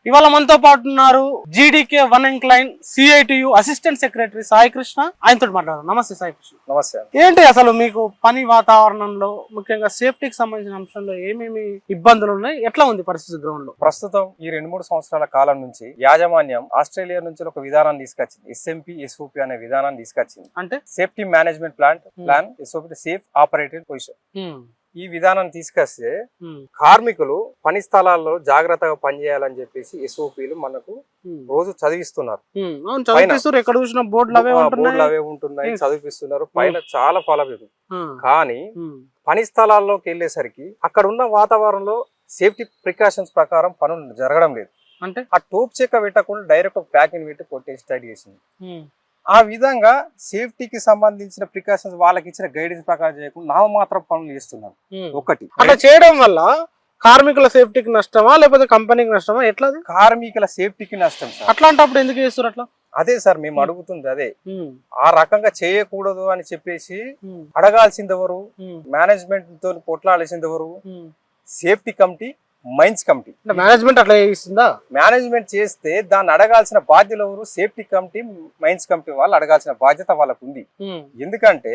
ఇవాళ మనతో పాటు ఉన్నారు GDK one incline CITU assistant secretary Sai Krishna. ఆయనతో మాట్లాడారు. నమస్తే సాయి కృష్ణ. నమస్తే. ఏంటి అసలు మీకు పని వాతావరణంలో ముఖ్యంగా సేఫ్టీకి సంబంధించిన అంశంలో ఏమేమి ఇబ్బందులు ఉన్నాయి, ఎట్లా ఉంది పరిస్థితి గ్రౌండ్ లో? ప్రస్తుతం ఈ 2-3 సంవత్సరాల కాలం నుంచి యాజమాన్యం ఆస్ట్రేలియా నుంచి ఒక విధానాన్ని తీసుకొచ్చింది. ఎస్ఎంపి ఎస్ఓపి అనే విధానాన్ని తీసుకొచ్చింది. అంటే safety management plan SOP safe operated position. ఈ విధానాన్ని తీసుకొస్తే కార్మికులు పని స్థలాల్లో జాగ్రత్తగా పనిచేయాలని చెప్పేసి ఎస్ఓపీలు మనకు రోజు చదివిస్తున్నారు. ఎక్కడ చూసిన బోర్డులు అవే ఉంటున్నాయి, చదివిస్తున్నారు. పైన చాలా ఫలలేదు. కానీ పని స్థలాల్లోకి వెళ్ళేసరికి అక్కడ ఉన్న వాతావరణంలో సేఫ్టీ ప్రికాషన్స్ ప్రకారం పనులు జరగడం లేదు. అంటే ఆ టోప్ చెక్క పెట్టకుండా డైరెక్ట్ ప్యాకింగ్ పెట్టి కొట్టేసి స్టార్ట్ చేసింది. ఆ విధంగా సేఫ్టీకి సంబంధించిన ప్రికాషన్స్ వాళ్ళకి ఇచ్చిన గైడెన్స్ ప్రకారం చేయకుండా నామమాత్రం పనులు చేస్తున్నారు. ఒకటి అట్లా చేయడం వల్ల కార్మికుల సేఫ్టీకి నష్టమా లేకపోతే కంపెనీకి నష్టమా? ఎట్లా? కార్మికుల సేఫ్టీకి నష్టం సార్. అట్లాంటప్పుడు ఎందుకు చేస్తారు అట్లా? అదే సార్ మేము అడుగుతుంది అదే. ఆ రకంగా చేయకూడదు అని చెప్పేసి అడగాల్సింది ఎవరు? మేనేజ్మెంట్ తో కొట్లాడాల్సింది ఎవరు? Safety committee, mines committee. Management అట్లా చేస్తుందా? మేనేజ్మెంట్ చేస్తే దాన్ని అడగాల్సిన బాధ్యత ఎవరు? సేఫ్టీ కమిటీ, మైన్స్ కమిటీ వాళ్ళు అడగాల్సిన బాధ్యత వాళ్ళకు ఉంది. ఎందుకంటే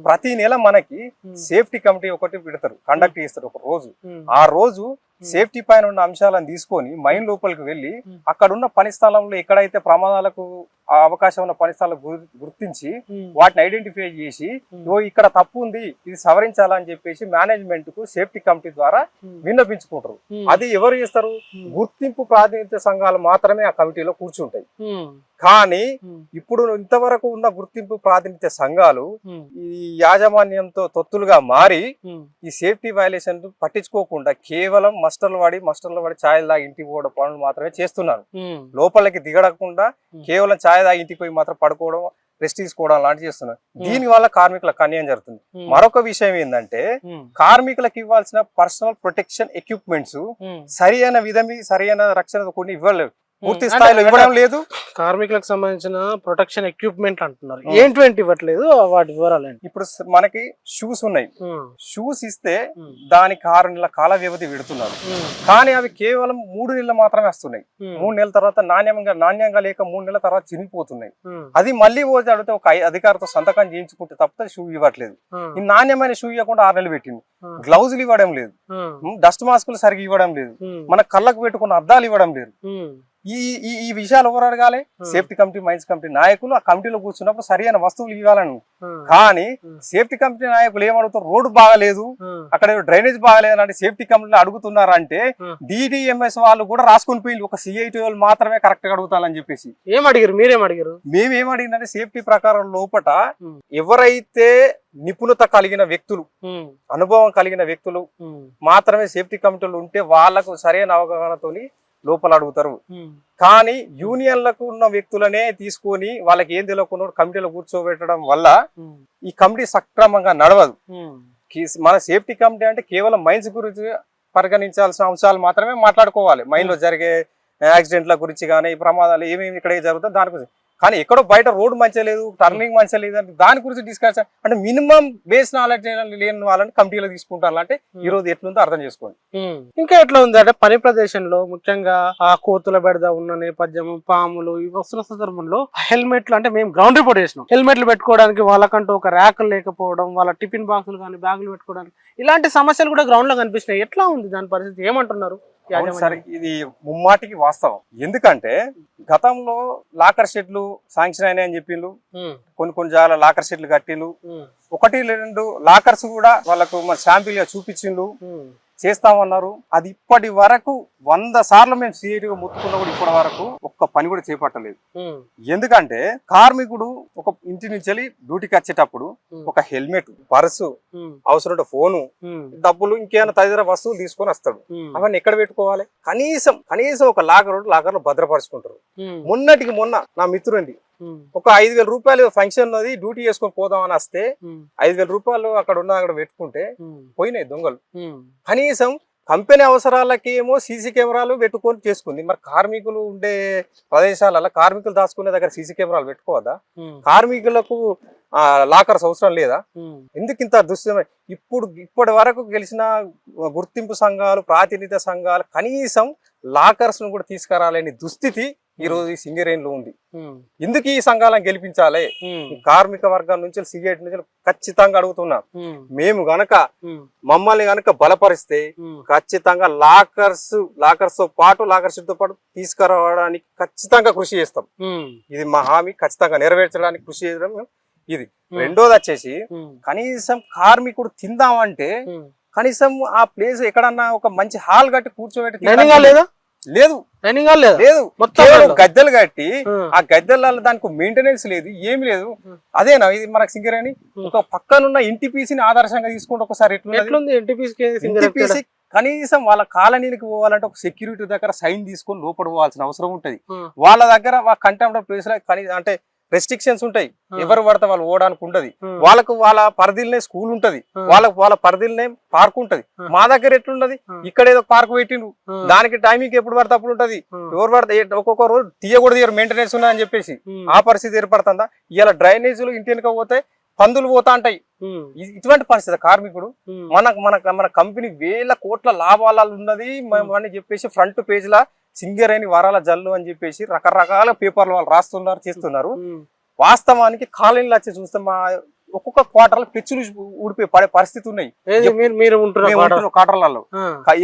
ప్రతి నెల మనకి సేఫ్టీ కమిటీ ఒకటి పెడతారు, కండక్ట్ చేస్తారు ఒక రోజు. ఆ రోజు సేఫ్టీ పైన ఉన్న అంశాలను తీసుకొని మైన్ లోపలికి వెళ్ళి అక్కడ ఉన్న పని స్థలంలో ఎక్కడైతే ప్రమాదాలకు అవకాశం ఉన్న పని స్థలం గుర్తించి వాటిని ఐడెంటిఫై చేసి ఇక్కడ తప్పు ఉంది, ఇది సవరించాలని చెప్పేసి మేనేజ్మెంట్ కు సేఫ్టీ కమిటీ ద్వారా విన్నపించుకుంటారు. అది ఎవరు చేస్తారు? గుర్తింపు ప్రాతినిధ్య సంఘాలు మాత్రమే ఆ కమిటీలో కూర్చుంటాయి. కానీ ఇప్పుడు ఇంతవరకు ఉన్న గుర్తింపు ప్రాతినిధ్య సంఘాలు ఈ యాజమాన్యంతో తొత్తులుగా మారి ఈ సేఫ్టీ వైలేషన్ పట్టించుకోకుండా కేవలం మస్టర్లు వాడి ఛాయ్ దాగి ఇంటికి పోవడం పనులు మాత్రమే చేస్తున్నారు. లోపలికి దిగడకుండా కేవలం ఛాయ్ దాగి ఇంటికి పోయి మాత్రం పడుకోవడం, రెస్ట్ తీసుకోవడం లాంటివి చేస్తున్నారు. దీని వల్ల కార్మికులకు అన్యాయం జరుగుతుంది. మరొక విషయం ఏంటంటే కార్మికులకు ఇవ్వాల్సిన పర్సనల్ ప్రొటెక్షన్ ఎక్విప్మెంట్స్ సరైన రక్షణ కొన్ని ఇవ్వలేవు, పూర్తి స్థాయిలో ఇవ్వడం లేదు. కార్మికులకు సంబంధించిన ప్రొటెక్షన్ ఎక్విప్మెంట్ అంటున్నారు, ఏంటి ఇవ్వట్లేదు? వాటి వివరాలు. ఇప్పుడు మనకి షూస్ ఉన్నాయి. షూస్ ఇస్తే దానికి 6 నెలల కాల వ్యవధి పెడుతున్నారు. కానీ అవి కేవలం 3 నెలలు మాత్రమే వస్తున్నాయి. 3 నెలల తర్వాత నాణ్యంగా లేక 3 నెలల తర్వాత చినిగిపోతున్నాయి. అది మళ్ళీ పోతే అడిగితే ఒక అధికారితో సంతకం చేయించుకుంటే తప్ప షూ ఇవ్వట్లేదు. ఈ నాణ్యమైన షూ ఇవ్వకుండా 6 నెలలు పెట్టింది. గ్లౌజులు ఇవ్వడం లేదు, డస్ట్ మాస్కులు సరిగ్గా ఇవ్వడం లేదు, మన కళ్ళకు పెట్టుకున్న అద్దాలు ఇవ్వడం లేదు. ఈ విషయాలు ఎవరు అడగాలి? సేఫ్టీ కమిటీ, మైన్స్ కమిటీ నాయకులు ఆ కమిటీలో కూర్చున్నప్పుడు సరైన వస్తువులు ఇవ్వాలని. కానీ సేఫ్టీ కమిటీ నాయకులు ఏమడుగుతారు? రోడ్డు బాగాలేదు, అక్కడ డ్రైనేజ్ బాగాలేదు అంటే సేఫ్టీ కమిటీలో అడుగుతున్నారంటే డిడిఎంఎస్ వాళ్ళు కూడా రాసుకుని పోయి ఒక సిఐటి వాళ్ళు మాత్రమే కరెక్ట్ గా అడుగుతారని చెప్పేసి. మీరేం అడిగారు? మేమేం అడిగిందంటే సేఫ్టీ ప్రకారం లోపట ఎవరైతే నిపుణత కలిగిన వ్యక్తులు, అనుభవం కలిగిన వ్యక్తులు మాత్రమే సేఫ్టీ కమిటీలు ఉంటే వాళ్లకు సరైన అవగాహనతోని లోపల అడుగుతారు. కానీ యూనియన్లకు ఉన్న వ్యక్తులనే తీసుకొని వాళ్ళకి ఏం తెలియకుండా కమిటీలో కూర్చోబెట్టడం వల్ల ఈ కమిటీ సక్రమంగా నడవదు. మన సేఫ్టీ కమిటీ అంటే కేవలం మైన్స్ గురించి పరిగణించాల్సిన అంశాలు మాత్రమే మాట్లాడుకోవాలి. మైన్ లో జరిగే యాక్సిడెంట్ల గురించి కానీ ప్రమాదాలు ఏమేమి ఇక్కడ జరుగుతుంది దాని గురించి. కానీ ఎక్కడో బయట రోడ్డు మంచిగా లేదు, టర్నింగ్ మంచిగా లేదు అంటే దాని గురించి డిస్కషన్ అంటే మినిమం బేస్ నాలెడ్జ్ లేని వాళ్ళని కమిటీలో తీసుకుంటారు. అంటే ఈ రోజు ఎట్లుందో అర్థం చేసుకోండి. ఇంకా ఎట్లా ఉంది అంటే పని ప్రదేశంలో ముఖ్యంగా ఆ కోతుల బెడద ఉన్న నేపథ్యం, పాములు ఇవి వస్తున్న సందర్భంలో హెల్మెట్లు అంటే మేము గ్రౌండ్ రిపోర్ట్ చేసినాం, హెల్మెట్లు పెట్టుకోవడానికి వాళ్ళకంటూ ఒక ర్యాకులు లేకపోవడం, వాళ్ళ టిఫిన్ బాక్సులు కానీ బ్యాగులు పెట్టుకోవడానికి ఇలాంటి సమస్యలు కూడా గ్రౌండ్ లో కనిపిస్తున్నాయి. ఎట్లా ఉంది దాని పరిస్థితి? ఏమంటున్నారు? సరే, ఇది ముమ్మాటికి వాస్తవం. ఎందుకంటే గతంలో లాకర్ షెడ్లు శాంక్షన్ అయినాయని చెప్పిండ్రు, కొన్ని జాగాల లాకర్ షెడ్లు కట్టిండ్రు, 1-2 లాకర్స్ కూడా వాళ్ళకు శాంపిల్ గా చూపించిండ్రు, చేస్తామన్నారు. అది ఇప్పటి వరకు 100 సార్లు మేము సిఐటిగా ముట్టుకున్నా కూడా ఇప్పటి వరకు ఒక్క పని కూడా చేపట్టలేదు. ఎందుకంటే కార్మికుడు ఒక ఇంటి నుంచి వెళ్ళి డ్యూటీకి వచ్చేటప్పుడు ఒక హెల్మెట్, పర్సు, అవసరం ఫోను, డబ్బులు, ఇంకేమైనా తదితర వస్తువులు తీసుకొని వస్తాడు. అవన్నీ ఎక్కడ పెట్టుకోవాలి? కనీసం ఒక లాకర్ లో భద్రపరుచుకుంటారు. మొన్నటికి మొన్న నా మిత్రుండి ఒక 5,000 రూపాయలు ఫంక్షన్ అది డ్యూటీ చేసుకొని పోదామని వస్తే 5,000 రూపాయలు అక్కడ పెట్టుకుంటే పోయినాయి దొంగలు. కనీసం కంపెనీ అవసరాలకి ఏమో సీసీ కెమెరాలు పెట్టుకొని చేసుకుంది. మరి కార్మికులు ఉండే ప్రదేశాలలో కార్మికులు దాచుకునే దగ్గర సీసీ కెమెరాలు పెట్టుకోవద్దా? కార్మికులకు లాకర్స్ అవసరం లేదా? ఎందుకు ఇంత దుస్థితి? ఇప్పటి వరకు గెలిచిన గుర్తింపు సంఘాలు, ప్రాతినిధ్య సంఘాలు కనీసం లాకర్స్ ను కూడా తీసుకురాలేని దుస్థితి ఈ రోజు ఈ సింగరేణిలో ఉంది. ఎందుకు ఈ సంఘాలను గెలిపించాలి? కార్మిక వర్గం నుంచి సిఐటి నుంచి ఖచ్చితంగా అడుగుతున్నాం. మేము గనక మమ్మల్ని గనక బలపరిస్తే ఖచ్చితంగా లాకర్స్ తో పాటు తీసుకురావడానికి ఖచ్చితంగా కృషి చేస్తాం. ఇది మా హామీ, ఖచ్చితంగా నెరవేర్చడానికి కృషి చేయడం ఇది. రెండోది వచ్చేసి కనీసం కార్మికుడు తిందామంటే కనీసం ఆ ప్లేస్ ఎక్కడన్నా ఒక మంచి హాల్ కట్టి కూర్చోబెట్టి లేదు, గద్దెలు కట్టి ఆ గద్దెలలో దానికి మెయింటెనెన్స్ లేదు, ఏమి లేదు. అదేనా ఇది మనకు సింగరేణి? ఒక పక్కనున్న ఎన్టీపీసీని ఆదర్శంగా తీసుకుంటే ఒకసారి ఎట్లుంది ఎన్టీపీసీ? కనీసం వాళ్ళ కాలనీకి పోవాలంటే ఒక సెక్యూరిటీ దగ్గర సైన్ తీసుకొని లోపల పోవాల్సిన అవసరం ఉంటది. వాళ్ళ దగ్గర కంటెంప్ట్ ఆఫ్ ప్లేస్ అంటే రెస్ట్రిక్షన్స్ ఉంటాయి, ఎవరు పడితే వాళ్ళు పోవడానికి ఉంటది. వాళ్ళ పరిధిలోనే స్కూల్ ఉంటది, వాళ్ళ పరిధిలోనే పార్క్ ఉంటది. మా దగ్గర ఎట్లుంటది? ఇక్కడ ఏదో పార్క్ పెట్టిండ్రు, దానికి టైమింగ్ ఎప్పుడు పడితే అప్పుడు ఉంటది. ఎవరు పడితే ఒక్కొక్క రోజు తీయకూడదు, మెయింటెనెన్స్ ఉన్నదని చెప్పేసి ఆ పరిస్థితి ఏర్పడుతుందా? ఇలా డ్రైనేజీలు ఇంటి వెనుక పోతే పందులు పోతా ఉంటాయి. ఇటువంటి పరిస్థితి కార్మికుడు మన కంపెనీ వేల కోట్ల లాభాలు ఉన్నది అని చెప్పేసి ఫ్రంట్ పేజ్ లా సింగరేణి వరాల జల్లు అని చెప్పేసి రకరకాల పేపర్లు వాళ్ళు రాస్తున్నారు, చేస్తున్నారు. వాస్తవానికి కాలనీలు వచ్చి చూస్తే మా ఒక్కొక్క క్వార్టర్ పెచ్చులు ఊడిపోయి పడే పరిస్థితి ఉన్నాయి. క్వార్టర్లలో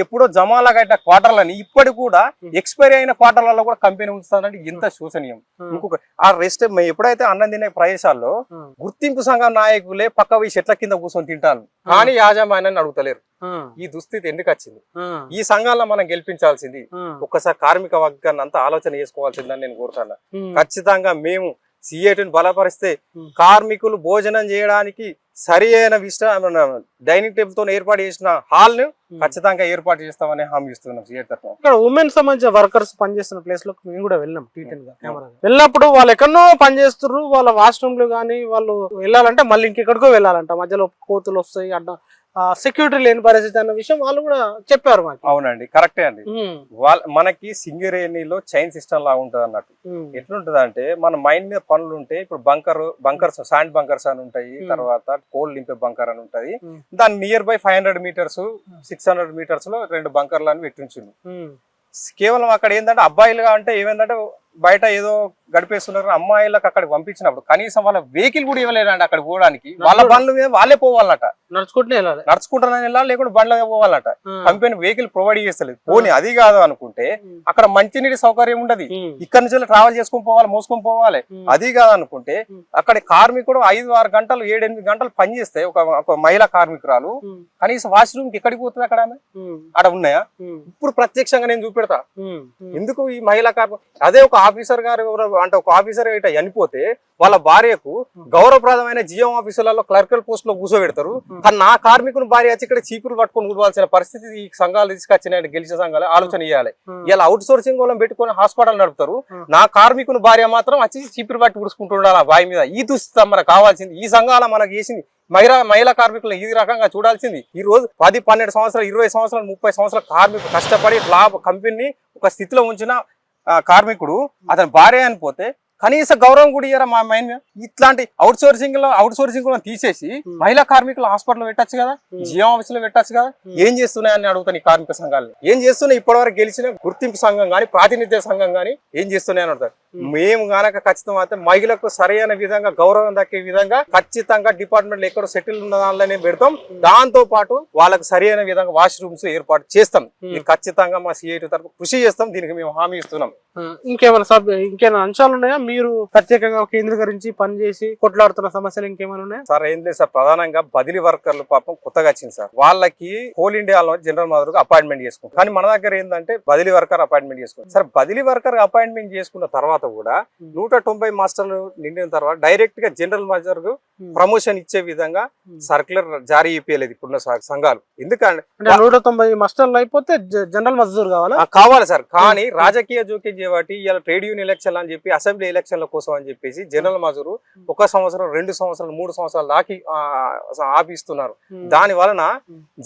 ఎప్పుడో జమాలా కట్టిన క్వార్టర్లని ఇప్పటి కూడా ఎక్స్పైరీ అయిన క్వార్టర్లలో కూడా కంపెనీ ఉంచుతానంటే ఎంత శోచనీయం. ఇంకొక ఆ రెస్ట్ ఎప్పుడైతే అన్నం తినే ప్రదేశాల్లో గుర్తింపు సంఘం నాయకులే పక్క పోయి చెట్ల కింద కూర్చొని తింటాను, కానీ యాజమాన్యాన్ని అడుగుతలేరు. ఈ దుస్థితి ఎందుకు వచ్చింది? ఈ సంఘాల్లో మనం గెలిపించాల్సింది. ఒక్కసారి కార్మిక వర్గాన్ని అంతా ఆలోచన చేసుకోవాల్సిందని నేను కోరుతాను. ఖచ్చితంగా మేము సిఐటిని బలపరిస్తే కార్మికులు భోజనం చేయడానికి సరి అయిన డైనింగ్ టేబుల్ తో ఏర్పాటు చేసిన హాల్ ను ఖచ్చితంగా ఏర్పాటు చేస్తామని హామీ ఇస్తున్నాం. సిఐటి తరఫున ఇక్కడ ఉమెన్ సంబంధించిన వర్కర్స్ పనిచేస్తున్న ప్లేస్ లో మేము కూడా వెళ్ళినాం. వెళ్ళినప్పుడు వాళ్ళు ఎక్కడో పనిచేస్తున్నారు, వాళ్ళ వాష్రూమ్ లో కానీ వాళ్ళు వెళ్ళాలంటే మళ్ళీ ఇంకెక్కడికో వెళ్ళాలంట, మధ్యలో కోతులు వస్తాయి, సెక్యూరిటీ లేని పరిస్థితి అన్న విషయం వాళ్ళు కూడా చెప్పారు మాకు. అవునండి, కరెక్టే అండి. మనకి సింగరేణిలో చైన్ సిస్టమ్ లాగా ఉంటది అన్నట్టు. ఎట్లుంటది అంటే మన మైండ్ మీద పనులు ఉంటాయి. ఇప్పుడు బంకర్స్ శాండ్ బంకర్స్ అని ఉంటాయి, తర్వాత కోల్ నింపే బంకర్ అని ఉంటది. దాని నియర్ బై 500 మీటర్స్ 600 మీటర్స్ లో 2 బంకర్లు అని పెట్టించింది. కేవలం అక్కడ ఏంటంటే అబ్బాయిలుగా అంటే ఏమైందంటే బయట ఏదో గడిపేస్తున్నారు, అమ్మాయిలకు అక్కడికి పంపించినప్పుడు కనీసం వాళ్ళ వెహికల్ కూడా ఇవ్వలేదండి. అక్కడ పోవడానికి వాళ్ళ బండ్ల మీద వాళ్ళే పోవాలట, నడుచుకుంటానే వెళ్ళాలి, లేకుంటే బండ్ల పోవాలట. కంపెనీ వెహికల్ ప్రొవైడ్ చేస్తలేదు. పోనీ అది కాదు అనుకుంటే అక్కడ మంచినీటి సౌకర్యం ఉండదు, ఇక్కడ నుంచి ట్రావెల్ చేసుకుని పోవాలి, మోసుకొని పోవాలి. అది కాదు అనుకుంటే అక్కడ కార్మికుడు 5-6 గంటలు 7-8 గంటలు పనిచేస్తే ఒక మహిళా కార్మికురాలు కనీసం వాష్రూమ్ కి ఎక్కడికి పోతుంది? అక్కడ ఆడ ఉన్నాయా? ఇప్పుడు ప్రత్యక్షంగా నేను చూపెడతా ఎందుకు ఈ మహిళా కార్మికులు. అదే ఒక ఆఫీసర్ గారు అంటే ఒక ఆఫీసర్ ఇట్లా చనిపోతే వాళ్ళ భార్యకు గౌరవప్రదమైన జిఎం ఆఫీసులలో క్లర్కల్ పోస్ట్ లో కూర్చోబెడతారు. కానీ నా కార్మికుని భార్య వచ్చి ఇక్కడ చీపురు పట్టుకొని కూర్చోవాల్సిన పరిస్థితి ఈ సంఘాలు తీసుకొచ్చినాయి. గెలిచిన సంఘాలు ఆలోచన చేయాలి. ఇలా అవుట్ సోర్సింగ్ వాళ్ళని పెట్టుకొని హాస్పిటల్ నడుపుతారు, నా కార్మికుని భార్య మాత్రం వచ్చి చీపురు పట్టి కూర్చుకుంటుండాలి ఆ బావి మీద. ఈ దుస్థితి మనకు కావాల్సింది. ఈ సంఘాల మనకు చేసింది మహిళా కార్మికులు ఈ రకంగా చూడాల్సింది. ఈ రోజు 10-12 సంవత్సరాలు 20 సంవత్సరాలు 30 సంవత్సరాల కార్మికులు కష్టపడి కంపెనీ ఒక స్థితిలో ఉంచిన కార్మికుడు అతని భార్య అనిపోతే కనీస గౌరవం కూడా ఇయ్యారా మా మైండ్ మీద? ఇట్లాంటి అవుట్ సోర్సింగ్ తీసేసి మహిళా కార్మికులు హాస్పిటల్ పెట్టచ్చు కదా, జిఎం ఆఫీస్ లో పెట్టచ్చు కదా. ఏం చేస్తున్నాయని అడుగుతాను ఈ కార్మిక సంఘాలు. ఏం చేస్తున్నాయి? ఇప్పటివరకు గెలిచిన గుర్తింపు సంఘం గానీ ప్రాతినిధ్య సంఘం గానీ ఏం చేస్తున్నాయని అడుగుతారు. మేము గనక ఖచ్చితంగా అయితే మహిళలకు సరైన విధంగా గౌరవం దక్కే విధంగా ఖచ్చితంగా డిపార్ట్మెంట్ ఎక్కడ సెటిల్ ఉన్న దానిలోనే పెడతాం. దాంతో పాటు వాళ్ళకి సరైన విధంగా వాష్రూమ్స్ ఏర్పాటు చేస్తాం. ఇది ఖచ్చితంగా మా సిఐటి తరఫు కృషి చేస్తాం. దీనికి మేము హామీ ఇస్తున్నాం. ఇంకేమైనా అంశాలు ఉన్నాయా మీరు ప్రత్యేకంగా కేంద్రీకరించి పనిచేసి కొట్లాడుతున్న సమస్యలు ఇంకేమైనా ఉన్నాయా? సార్ ఏం లేదు సార్, ప్రధానంగా బదిలీ వర్కర్లు పాపం కొత్తగా వచ్చింది సార్. వాళ్ళకి హోల్ ఇండియాలో జనరల్ మాదిరిగా అపాయింట్మెంట్ చేసుకుంటారు. కానీ మన దగ్గర ఏంటంటే బదిలీ వర్కర్ అపాయింట్మెంట్ చేసుకుంటారు. సార్ బదిలీ వర్కర్ అపాయింట్మెంట్ చేసుకున్న తర్వాత కూడా 190 మాస్టర్లు నిండిన తర్వాత డైరెక్ట్ గా జనరల్ మేనేజర్ కు ప్రమోషన్ ఇచ్చే విధంగా సర్క్యులర్ జారీ అయిపోయలేదు ఇప్పుడున్న సంఘాలు. ఎందుకంటే 190 మాస్టర్లు అయిపోతే జనరల్ మజదూర్ కావాలి సార్. కానీ రాజకీయ జోక్యం చేయబట్టి ఇలా ట్రేడ్ యూనియన్ ఎలక్షన్ అని చెప్పి అసెంబ్లీ ఎలక్షన్ ఎలక్షన్ల కోసం అని చెప్పేసి జనరల్ మజూరు 1 సంవత్సరం 2 సంవత్సరాలు 3 సంవత్సరాలు దాకి ఆపిస్తున్నారు. దాని వలన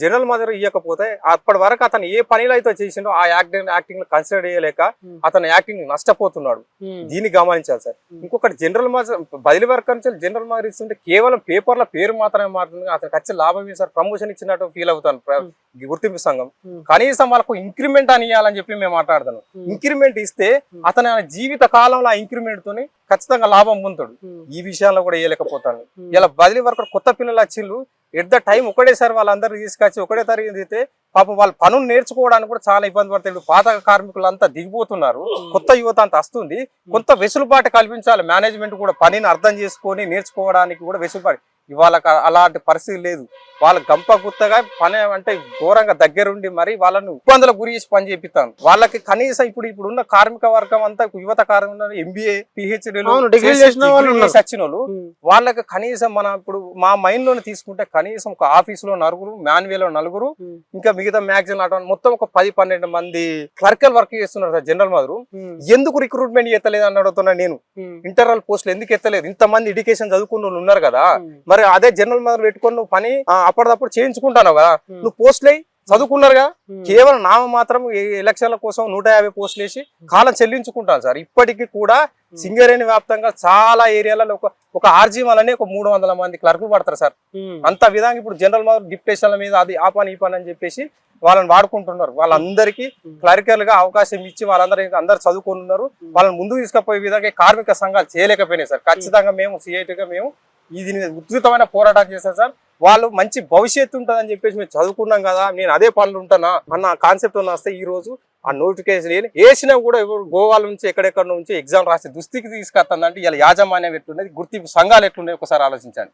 జనరల్ మజూరు ఇవ్వకపోతే అప్పటి వరకు అతను ఏ పనిలో అయితే చేసిండో ఆ యాక్టింగ్ లో కన్సిడర్ చేయలేక అతను యాక్టింగ్ నష్టపోతున్నాడు. దీన్ని గమనించాలి సార్. ఇంకొకటి జనరల్ మజూరు బదిలీ వర్క్ నుంచి జనరల్ మజూరు ఇస్తుంటే కేవలం పేపర్ల పేరు మాత్రమే మారుతుంది. అతనికి వచ్చే లాభం సార్ ప్రమోషన్ ఇచ్చినట్టు ఫీల్ అవుతాను గుర్తింపు సంఘం. కనీసం వాళ్ళకు ఇంక్రిమెంట్ అని ఇవ్వాలని చెప్పి మేము మాట్లాడతాను. ఇంక్రిమెంట్ ఇస్తే అతని జీవిత కాలంలో ఆ ఇంక్రిమెంట్ తోని ఖచ్చితంగా లాభం పొందుతాడు. ఈ విషయాల్లో కూడా వేయలేకపోతాను. ఇలా బదిలీ వర్కర్ కొత్త పిల్లలు వచ్చిళ్ళు ఎట్ ద టైం ఒకటేసారి వాళ్ళందరూ తీసుకొచ్చి ఒకటే తరగతి అయితే పాపం వాళ్ళ పనులు నేర్చుకోవడానికి కూడా చాలా ఇబ్బంది పడతారు. పాత కార్మికులు అంతా దిగిపోతున్నారు, కొత్త యువత అంత వస్తుంది. కొంత వెసులుబాటు కల్పించాలి. మేనేజ్మెంట్ కూడా పనిని అర్థం చేసుకొని నేర్చుకోవడానికి కూడా వెసులుబాటు. ఇవాళ అలాంటి పరిస్థితి లేదు. వాళ్ళ గంప గుత్తగా పని అంటే ఘోరంగా దగ్గరుండి మరి వాళ్ళను ఇబ్బందులకు గురి చేసి పని చేపిస్తాను. వాళ్ళకి కనీసం ఇప్పుడు ఉన్న కార్మిక వర్గం అంతా యువత కార్మిక MBA PhD వచ్చిన వాళ్ళు వాళ్ళకి కనీసం మన ఇప్పుడు మా మైండ్ లోనే తీసుకుంటే కనీసం ఒక ఆఫీస్ లో 9, మాన్యువల్ లో 4, ఇంకా మిగతా మ్యాగజైన్ అటువంటి మొత్తం ఒక 10-12 మంది క్లర్కల్ వర్క్ చేస్తున్నారు సార్ జనరల్ మజూరు. ఎందుకు రిక్రూట్మెంట్ ఎత్తలేదు అని అడుగుతున్నా నేను. ఇంటర్నల్ పోస్టులు ఎందుకు ఎత్తలేదు? ఇంతమంది ఎడ్యుకేషన్ చదువుకున్న వాళ్ళు ఉన్నారు కదా, మరి అదే జనరల్ మజూరు పెట్టుకొని నువ్వు పని అప్పటిదప్పుడు చేయించుకుంటాను కదా, నువ్వు పోస్టులు చదువుకున్నారుగా. కేవలం నామ మాత్రం ఎలక్షన్ల కోసం 150 పోస్టులు వేసి కాలం చెల్లించుకుంటాను సార్. ఇప్పటికీ కూడా సింగరేణి వ్యాప్తంగా చాలా ఏరియాలలో ఒక RG వల్లనే ఒక 300 మంది క్లర్కులు పడతారు సార్. అంత విధంగా ఇప్పుడు జనరల్ మజూరు డిప్యుటేషన్ల మీద అది ఆ పని ఈ పని అని చెప్పేసి వాళ్ళని వాడుకుంటున్నారు. వాళ్ళందరికీ క్లరికల్ గా అవకాశం ఇచ్చి అందరు చదువుకొని ఉన్నారు. వాళ్ళని ముందుకు తీసుకుపోయే విధంగా కార్మిక సంఘాలు చేయలేకపోయినాయి సార్. ఖచ్చితంగా మేము CIT మేము దీని ఉధృతమైన పోరాటం చేస్తాం సార్. వాళ్ళు మంచి భవిష్యత్తు ఉంటుందని చెప్పేసి మేము చదువుకున్నాం కదా, నేను అదే పనులు ఉంటానా అన్న కాన్సెప్ట్ వస్తే ఈ రోజు ఆ నోటిఫికేషన్ వేసినా కూడా గోవాల నుంచి ఎక్కడెక్కడ నుంచి ఎగ్జామ్ రాసి దుస్థితికి తీసుకొస్తుందంటే ఇలా యాజమాన్యం ఎట్లున్నది, గుర్తింపు సంఘాలు ఎట్లున్నాయి ఒకసారి ఆలోచించండి.